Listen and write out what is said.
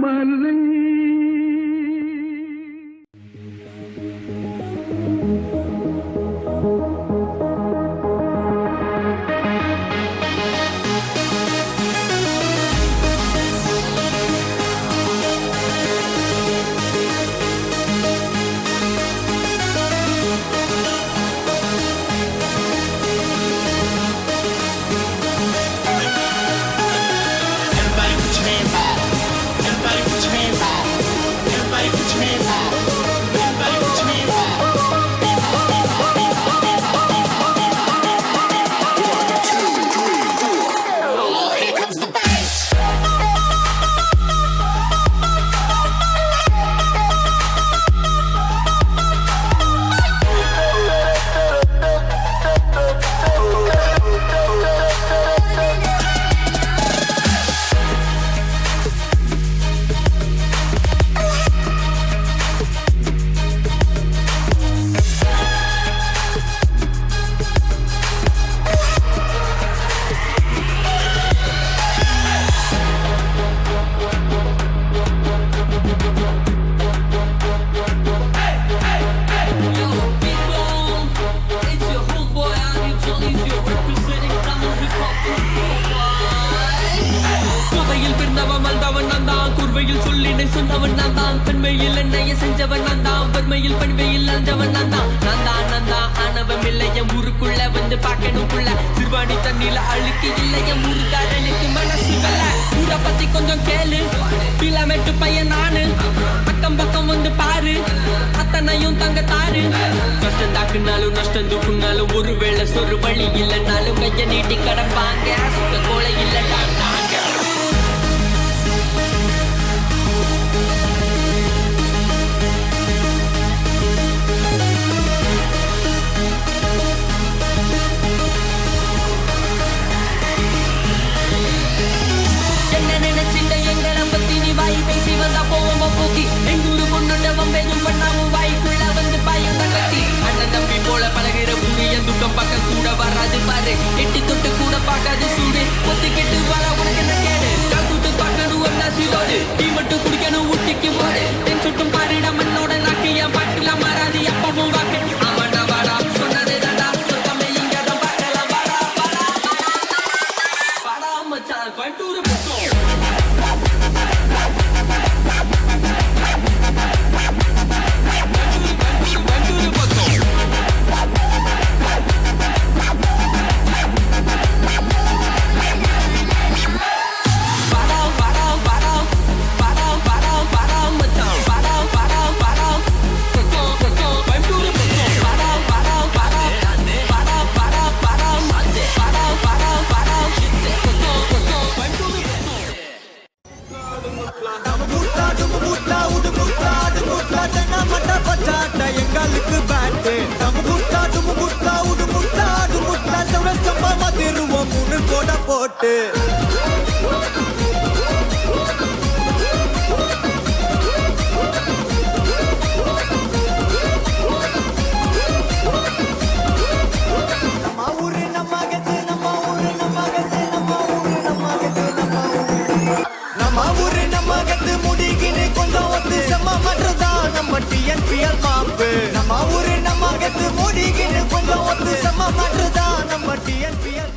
மலை சொன்னவன் நான் தான், பெண்மையில் என்னைய செஞ்சவன் நான் தான், வறுமையில் பண்பையில் அஞ்சவன் நான் தான், நான் தான் ஆனவம் இல்லை என் ஊருக்குள்ள வந்து பார்க்கணும் புள்ள, சிறுவாணி தண்ணியில அழுக்கி இல்லை என் ஊருக்காரனுக்கு மனசு வெல்ல, ஊரை பத்தி கொஞ்சம் கேளு, பிளாமெட்டு பையன் நானு, பக்கம் பக்கம் வந்து பாரு, அத்தனையும் தங்க தாரு, கஷ்டம் தாக்குனாலும் நஷ்டம் தூக்குனாலும் ஒருவேளை சொரு வழி இல்லைனாலும் கைய நீட்டி கடப்பாங்க, சுத்த கோலை இல்லடா நாங்க. பேசி வந்தா போவோம் போக்கி எங்கூரு பொண்ணுட்ட வம்பேதும் பண்ணாவும் வாய்க்குள்ள வந்து பாயும் கட்டி அண்ணன் தம்பி போல பழகிற பூமி என் துக்கம் பக்கம் கூட வராது பாரு எட்டி தொட்டு கூட பார்க்காது சூடு ஒத்து கெட்டு வர உனக்கு என்ன கேடு கூட்டு பார்க்கணும் ஒன்னா சீரோடு டீ மட்டும் குடிக்கணும் ஊட்டிக்கு போடு தென் சுட்டும் பாருடா மண்ணோட நாக்கு என் பாட்டுலாம் மாறாது எப்பவும் வாக்கு ஆமாண்டா வாடா சொன்னதே தாண்டா சொல்லாம இங்க தான் பார்க்கலாம் வாடா வாடா வாடா மச்சான் கோயம்புத்தூர் எங்களுக்கு பேட்டு நம்ம முட்டாடு முட்டா உடு முட்டாடு முட்டா சௌரச்சம்பா மதிருவோம் மூணு கோட போட்டு நம்ம ஊரு நம்ம கத்து நம்ம ஊரு நம்ம கத்து நம்ம ஊரு நம்ம கத்து நம்ம ஊரு நம்ம கத்து முடிகின்னு கொஞ்சம் ஒத்து செம்ம மாற்றதா நம்ம டிஎன்பிஎல் மாப்பு நம்ம ஊரு நம்ம கத்து முடிகின்னு கொஞ்சம் ஒத்து செம்ம மாற்றதா நம்ம டிஎன்பிஎல்